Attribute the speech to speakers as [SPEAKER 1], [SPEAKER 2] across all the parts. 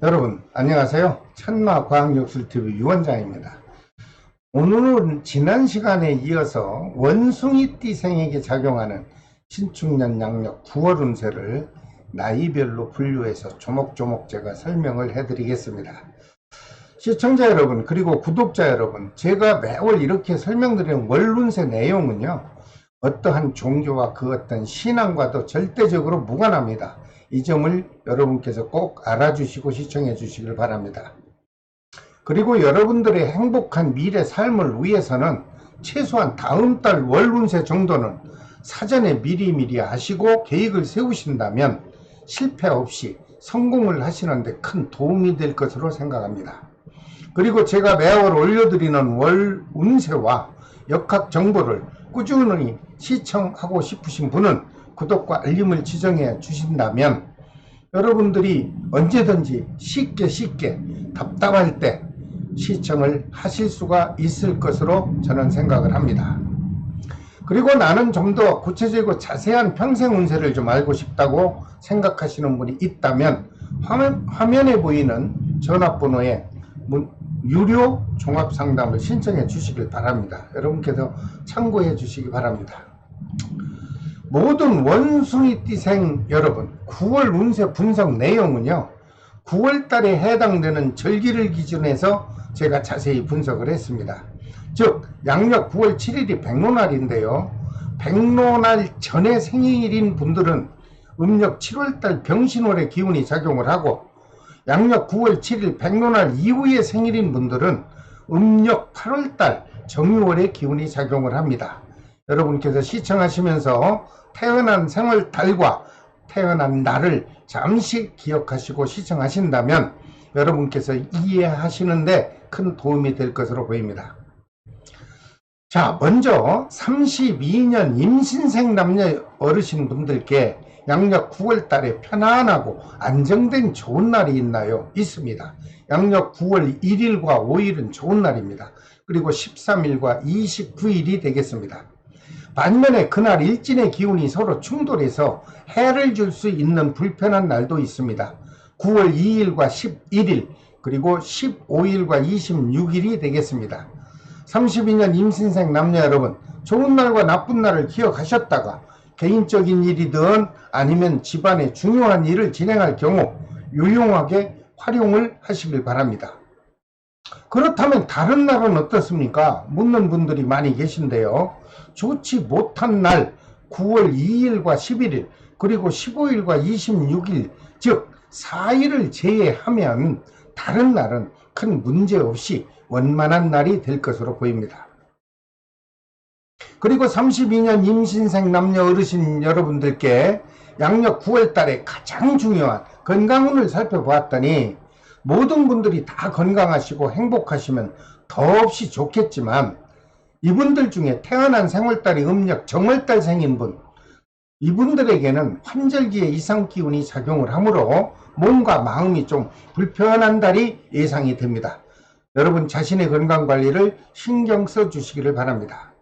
[SPEAKER 1] 여러분 안녕하세요. 천마과학역술TV 유원장입니다. 오늘은 지난 시간에 이어서 원숭이띠생에게 작용하는 신축년 양력 9월 운세를 나이별로 분류해서 조목조목 제가 설명을 해드리겠습니다. 시청자 여러분 그리고 구독자 여러분, 제가 매월 이렇게 설명드리는 월운세 내용은요, 어떠한 종교와 그 어떤 신앙과도 절대적으로 무관합니다. 이 점을 여러분께서 꼭 알아주시고 시청해 주시길 바랍니다. 그리고 여러분들의 행복한 미래 삶을 위해서는 최소한 다음 달 월운세 정도는 사전에 미리미리 아시고 계획을 세우신다면 실패 없이 성공을 하시는데 큰 도움이 될 것으로 생각합니다. 그리고 제가 매월 올려드리는 월운세와 역학 정보를 꾸준히 시청하고 싶으신 분은 구독과 알림을 지정해 주신다면 여러분들이 언제든지 쉽게 답답할 때 시청을 하실 수가 있을 것으로 저는 생각을 합니다. 그리고 나는 좀 더 구체적이고 자세한 평생 운세를 좀 알고 싶다고 생각하시는 분이 있다면 화면에 보이는 전화번호에 유료 종합상담을 신청해 주시길 바랍니다. 여러분께서 참고해 주시기 바랍니다. 모든 원숭이띠생 여러분, 9월 운세 분석 내용은요, 9월 달에 해당되는 절기를 기준해서 제가 자세히 분석을 했습니다. 즉 양력 9월 7일이 백로날인데요, 백로날 전에 생일인 분들은 음력 7월달 병신월의 기운이 작용을 하고, 양력 9월 7일 백로날 이후에 생일인 분들은 음력 8월달 정유월의 기운이 작용을 합니다. 여러분께서 시청하시면서 태어난 생월달과 태어난 날을 잠시 기억하시고 시청하신다면 여러분께서 이해하시는데 큰 도움이 될 것으로 보입니다. 자, 먼저 32년 임신생 남녀 어르신 분들께 양력 9월 달에 편안하고 안정된 좋은 날이 있나요? 있습니다. 양력 9월 1일과 5일은 좋은 날입니다. 그리고 13일과 29일이 되겠습니다. 반면에 그날 일진의 기운이 서로 충돌해서 해를 줄 수 있는 불편한 날도 있습니다. 9월 2일과 11일 그리고 15일과 26일이 되겠습니다. 32년 임신생 남녀 여러분, 좋은 날과 나쁜 날을 기억하셨다가 개인적인 일이든 아니면 집안의 중요한 일을 진행할 경우 유용하게 활용을 하시길 바랍니다. 그렇다면 다른 날은 어떻습니까? 묻는 분들이 많이 계신데요, 좋지 못한 날 9월 2일과 11일 그리고 15일과 26일, 즉 4일을 제외하면 다른 날은 큰 문제 없이 원만한 날이 될 것으로 보입니다. 그리고 32년 임신생 남녀 어르신 여러분들께 양력 9월 달에 가장 중요한 건강운을 살펴보았더니 모든 분들이 다 건강하시고 행복하시면 더없이 좋겠지만, 이분들 중에 태어난 생월달이 음력 정월달 생인 분, 이분들에게는 환절기에 이상기운이 작용을 하므로 몸과 마음이 좀 불편한 달이 예상이 됩니다. 여러분 자신의 건강관리를 신경 써 주시기를 바랍니다.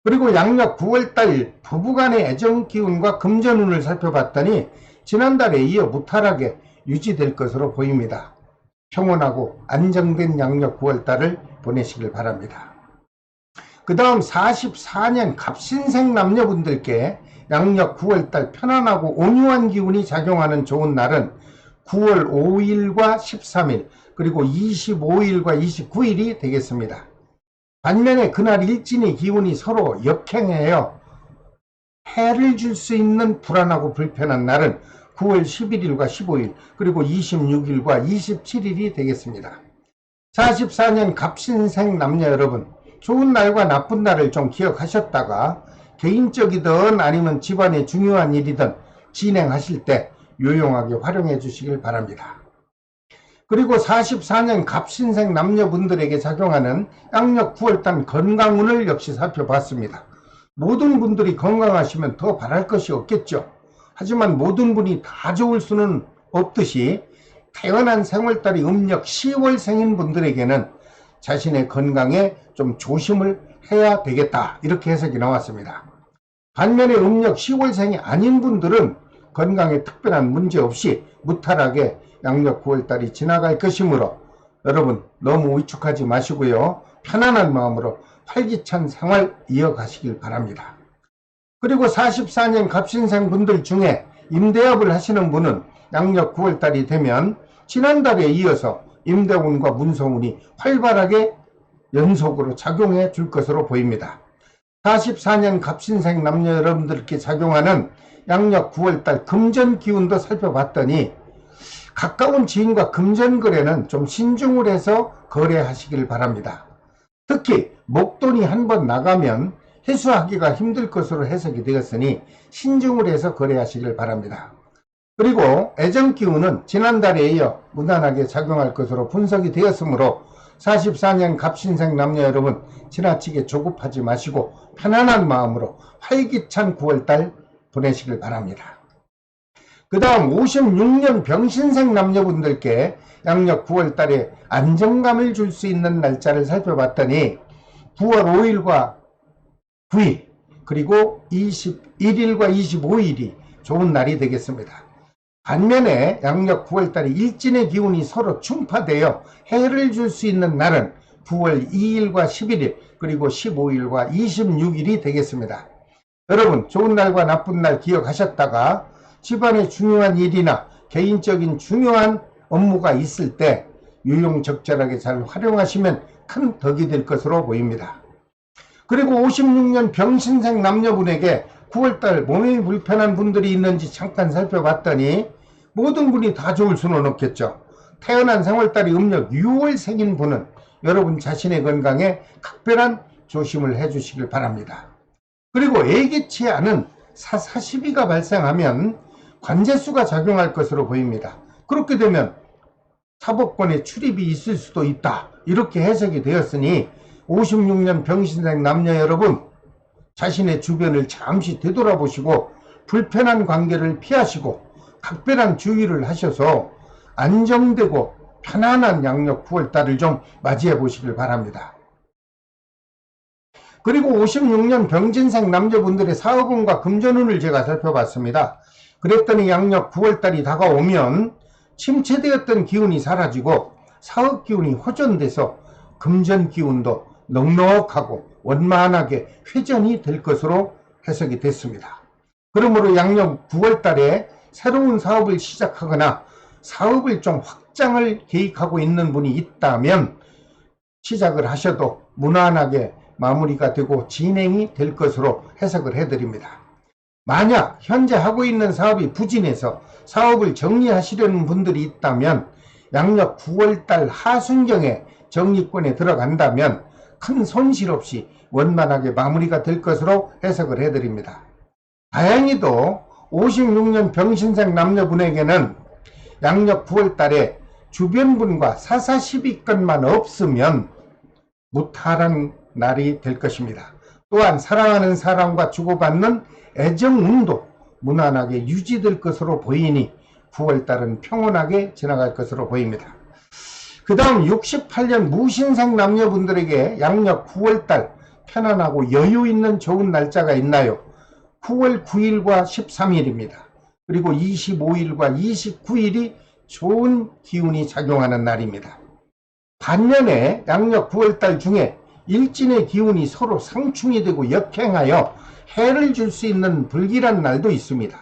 [SPEAKER 1] 그리고 양력 9월달 부부간의 애정기운과 금전운을 살펴봤더니 지난달에 이어 무탈하게 유지될 것으로 보입니다. 평온하고 안정된 양력 9월달을 보내시길 바랍니다. 그 다음 44년 갑신생 남녀분들께 양력 9월달 편안하고 온유한 기운이 작용하는 좋은 날은 9월 5일과 13일 그리고 25일과 29일이 되겠습니다. 반면에 그날 일진의 기운이 서로 역행해요 해를 줄 수 있는 불안하고 불편한 날은 9월 11일과 15일 그리고 26일과 27일이 되겠습니다. 44년 갑신생 남녀 여러분, 좋은 날과 나쁜 날을 좀 기억하셨다가 개인적이든 아니면 집안의 중요한 일이든 진행하실 때 유용하게 활용해 주시길 바랍니다. 그리고 44년 갑신생 남녀분들에게 작용하는 양력 9월달 건강운을 역시 살펴봤습니다. 모든 분들이 건강하시면 더 바랄 것이 없겠죠. 하지만 모든 분이 다 좋을 수는 없듯이 태어난 생월달이 음력 10월 생인 분들에게는 자신의 건강에 좀 조심을 해야 되겠다, 이렇게 해석이 나왔습니다. 반면에 음력 10월생이 아닌 분들은 건강에 특별한 문제 없이 무탈하게 양력 9월달이 지나갈 것이므로 여러분 너무 위축하지 마시고요. 편안한 마음으로 활기찬 생활 이어가시길 바랍니다. 그리고 44년 갑신생 분들 중에 임대업을 하시는 분은 양력 9월달이 되면 지난달에 이어서 임대운과 문서운이 활발하게 연속으로 작용해 줄 것으로 보입니다. 44년 갑신생 남녀 여러분들께 작용하는 양력 9월달 금전 기운도 살펴봤더니 가까운 지인과 금전 거래는 좀 신중을 해서 거래하시길 바랍니다. 특히 목돈이 한번 나가면 회수하기가 힘들 것으로 해석이 되었으니 신중을 해서 거래하시길 바랍니다. 그리고 애정 기운은 지난달에 이어 무난하게 작용할 것으로 분석이 되었으므로 44년 갑신생 남녀 여러분 지나치게 조급하지 마시고 편안한 마음으로 활기찬 9월달 보내시길 바랍니다. 그 다음 56년 병신생 남녀분들께 양력 9월달에 안정감을 줄 수 있는 날짜를 살펴봤더니 9월 5일과 9일 그리고 21일과 25일이 좋은 날이 되겠습니다. 반면에 양력 9월달에 일진의 기운이 서로 충파되어 해를 줄 수 있는 날은 9월 2일과 11일 그리고 15일과 26일이 되겠습니다. 여러분 좋은 날과 나쁜 날 기억하셨다가 집안의 중요한 일이나 개인적인 중요한 업무가 있을 때 유용적절하게 잘 활용하시면 큰 덕이 될 것으로 보입니다. 그리고 56년 병신생 남녀분에게 9월달 몸이 불편한 분들이 있는지 잠깐 살펴봤더니 모든 분이 다 좋을 수는 없겠죠. 태어난 생월달이 음력 6월생인 분은 여러분 자신의 건강에 각별한 조심을 해주시길 바랍니다. 그리고 예기치 않은 사시비가 발생하면 관제수가 작용할 것으로 보입니다. 그렇게 되면 사법권에 출입이 있을 수도 있다 이렇게 해석이 되었으니 56년 병신생 남녀 여러분 자신의 주변을 잠시 되돌아보시고 불편한 관계를 피하시고 각별한 주의를 하셔서 안정되고 편안한 양력 9월달을 좀 맞이해 보시길 바랍니다. 그리고 56년 병진생 남자분들의 사업운과 금전운을 제가 살펴봤습니다. 그랬더니 양력 9월달이 다가오면 침체되었던 기운이 사라지고 사업 기운이 호전돼서 금전 기운도 넉넉하고 원만하게 회전이 될 것으로 해석이 됐습니다. 그러므로 양력 9월달에 새로운 사업을 시작하거나 사업을 좀 확장을 계획하고 있는 분이 있다면 시작을 하셔도 무난하게 마무리가 되고 진행이 될 것으로 해석을 해드립니다. 만약 현재 하고 있는 사업이 부진해서 사업을 정리하시려는 분들이 있다면 양력 9월달 하순경에 정리권에 들어간다면 큰 손실 없이 원만하게 마무리가 될 것으로 해석을 해드립니다. 다행히도 56년 병신생 남녀분에게는 양력 9월달에 주변분과 사사시비건만 없으면 무탈한 날이 될 것입니다. 또한 사랑하는 사람과 주고받는 애정운도 무난하게 유지될 것으로 보이니 9월달은 평온하게 지나갈 것으로 보입니다. 그 다음 68년 무신생 남녀분들에게 양력 9월달 편안하고 여유 있는 좋은 날짜가 있나요? 9월 9일과 13일입니다. 그리고 25일과 29일이 좋은 기운이 작용하는 날입니다. 반면에 양력 9월달 중에 일진의 기운이 서로 상충이 되고 역행하여 해를 줄 수 있는 불길한 날도 있습니다.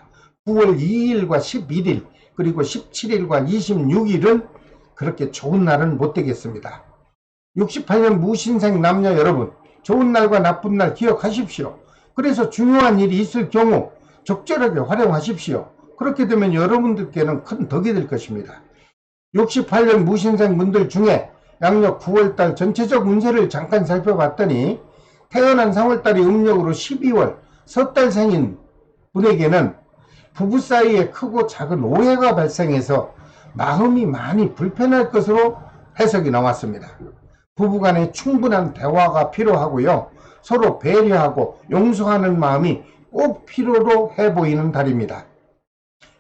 [SPEAKER 1] 9월 2일과 11일 그리고 17일과 26일은 그렇게 좋은 날은 못 되겠습니다. 68년 무신생 남녀 여러분 좋은 날과 나쁜 날 기억하십시오. 그래서 중요한 일이 있을 경우 적절하게 활용하십시오. 그렇게 되면 여러분들께는 큰 덕이 될 것입니다. 68년 무신생 분들 중에 양력 9월달 전체적 운세를 잠깐 살펴봤더니 태어난 3월달이 음력으로 12월 섣달생인 분에게는 부부 사이에 크고 작은 오해가 발생해서 마음이 많이 불편할 것으로 해석이 나왔습니다. 부부간에 충분한 대화가 필요하고요. 서로 배려하고 용서하는 마음이 꼭 필요로 해 보이는 달입니다.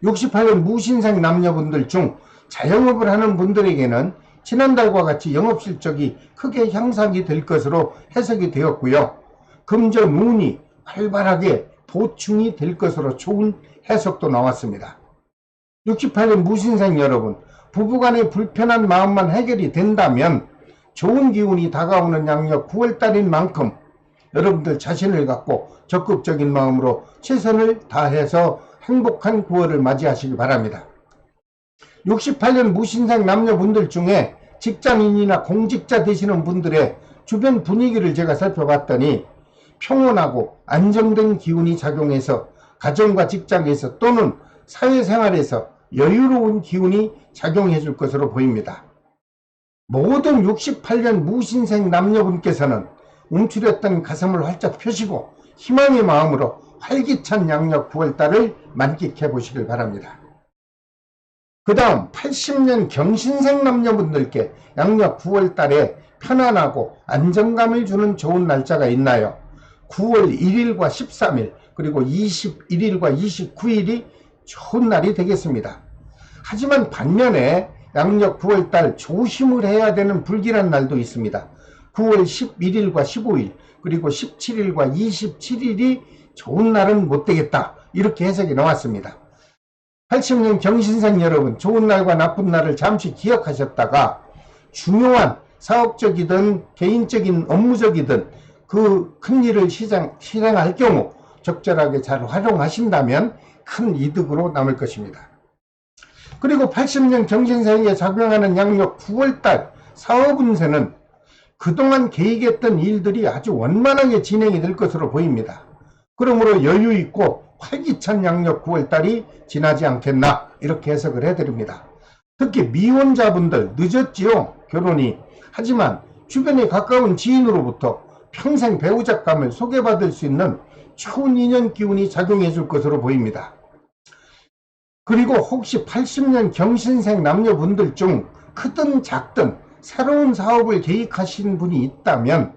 [SPEAKER 1] 68년 무신생 남녀분들 중 자영업을 하는 분들에게는 지난달과 같이 영업실적이 크게 향상이 될 것으로 해석이 되었고요. 금전 운이 활발하게 보충이 될 것으로 좋은 해석도 나왔습니다. 68년 무신생 여러분, 부부간의 불편한 마음만 해결이 된다면 좋은 기운이 다가오는 양력 9월달인 만큼 여러분들 자신을 갖고 적극적인 마음으로 최선을 다해서 행복한 9월을 맞이하시기 바랍니다. 68년 무신생 남녀분들 중에 직장인이나 공직자 되시는 분들의 주변 분위기를 제가 살펴봤더니 평온하고 안정된 기운이 작용해서 가정과 직장에서 또는 사회생활에서 여유로운 기운이 작용해 줄 것으로 보입니다. 모든 68년 무신생 남녀분께서는 움츠렸던 가슴을 활짝 펴시고 희망의 마음으로 활기찬 양력 9월달을 만끽해 보시길 바랍니다. 그 다음 80년 경신생 남녀분들께 양력 9월달에 편안하고 안정감을 주는 좋은 날짜가 있나요? 9월 1일과 13일 그리고 21일과 29일이 좋은 날이 되겠습니다. 하지만 반면에 양력 9월달 조심을 해야 되는 불길한 날도 있습니다. 9월 11일과 15일 그리고 17일과 27일이 좋은 날은 못 되겠다, 이렇게 해석이 나왔습니다. 80년 경신생 여러분, 좋은 날과 나쁜 날을 잠시 기억하셨다가 중요한 사업적이든 개인적인 업무적이든 그 큰 일을 실행할 경우 적절하게 잘 활용하신다면 큰 이득으로 남을 것입니다. 그리고 80년 경신생에 작용하는 양력 9월달 사업 운세는 그동안 계획했던 일들이 아주 원만하게 진행이 될 것으로 보입니다. 그러므로 여유 있고 활기찬 양력 9월달이 지나지 않겠나, 이렇게 해석을 해드립니다. 특히 미혼자분들 늦었지요, 결혼이. 하지만 주변에 가까운 지인으로부터 평생 배우자감을 소개받을 수 있는 좋은 인연 기운이 작용해 줄 것으로 보입니다. 그리고 혹시 80년 경신생 남녀분들 중 크든 작든 새로운 사업을 계획하신 분이 있다면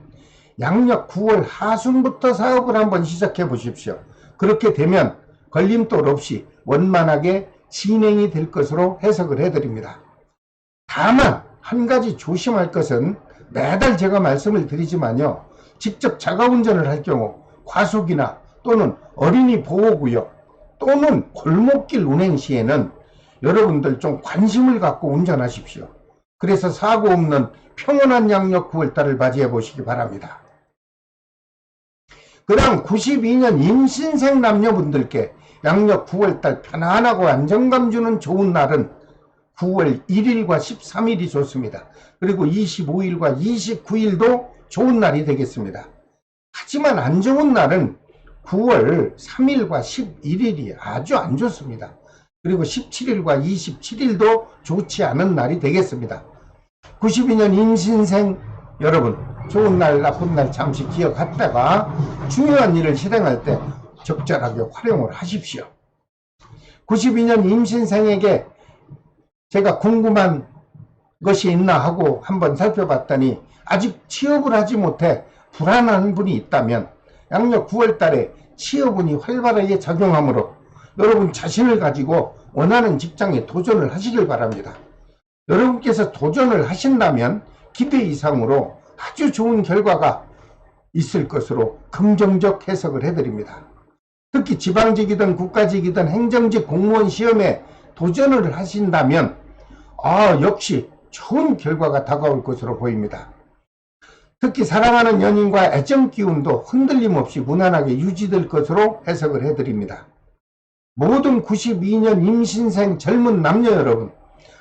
[SPEAKER 1] 양력 9월 하순부터 사업을 한번 시작해 보십시오. 그렇게 되면 걸림돌 없이 원만하게 진행이 될 것으로 해석을 해드립니다. 다만 한 가지 조심할 것은 매달 제가 말씀을 드리지만요, 직접 자가운전을 할 경우 과속이나 또는 어린이 보호구역 또는 골목길 운행 시에는 여러분들 좀 관심을 갖고 운전하십시오. 그래서 사고 없는 평온한 양력 9월달을 맞이해 보시기 바랍니다. 그 다음 92년 임신생 남녀분들께 양력 9월달 편안하고 안정감 주는 좋은 날은 9월 1일과 13일이 좋습니다. 그리고 25일과 29일도 좋은 날이 되겠습니다. 하지만 안 좋은 날은 9월 3일과 11일이 아주 안 좋습니다. 그리고 17일과 27일도 좋지 않은 날이 되겠습니다. 92년 임신생 여러분, 좋은 날 나쁜 날 잠시 기억했다가 중요한 일을 실행할 때 적절하게 활용을 하십시오. 92년 임신생에게 제가 궁금한 것이 있나 하고 한번 살펴봤더니 아직 취업을 하지 못해 불안한 분이 있다면 양력 9월달에 취업운이 활발하게 작용하므로 여러분 자신을 가지고 원하는 직장에 도전을 하시길 바랍니다. 여러분께서 도전을 하신다면 기대 이상으로 아주 좋은 결과가 있을 것으로 긍정적 해석을 해드립니다. 특히 지방직이든 국가직이든 행정직 공무원 시험에 도전을 하신다면 역시 좋은 결과가 다가올 것으로 보입니다. 특히 사랑하는 연인과 애정 기운도 흔들림 없이 무난하게 유지될 것으로 해석을 해드립니다. 모든 92년 임신생 젊은 남녀 여러분,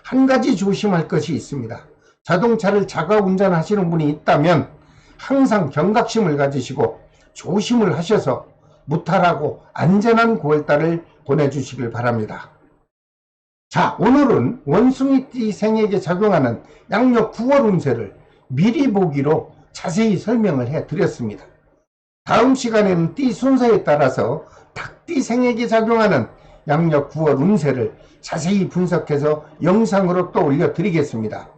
[SPEAKER 1] 한 가지 조심할 것이 있습니다. 자동차를 자가 운전하시는 분이 있다면 항상 경각심을 가지시고 조심을 하셔서 무탈하고 안전한 9월달을 보내주시길 바랍니다. 자, 오늘은 원숭이띠 생에게 작용하는 양력 9월 운세를 미리 보기로 자세히 설명을 해드렸습니다. 다음 시간에는 띠 순서에 따라서 닭띠 생에게 작용하는 양력 9월 운세를 자세히 분석해서 영상으로 또 올려드리겠습니다.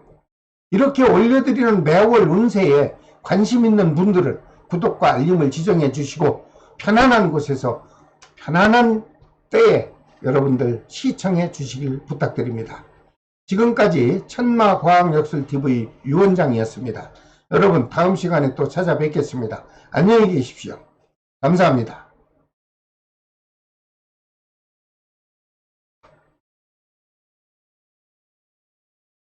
[SPEAKER 1] 이렇게 올려드리는 매월 운세에 관심 있는 분들은 구독과 알림을 지정해 주시고 편안한 곳에서 편안한 때에 여러분들 시청해 주시길 부탁드립니다. 지금까지 천마과학역술TV 유원장이었습니다. 여러분 다음 시간에 또 찾아뵙겠습니다. 안녕히 계십시오. 감사합니다.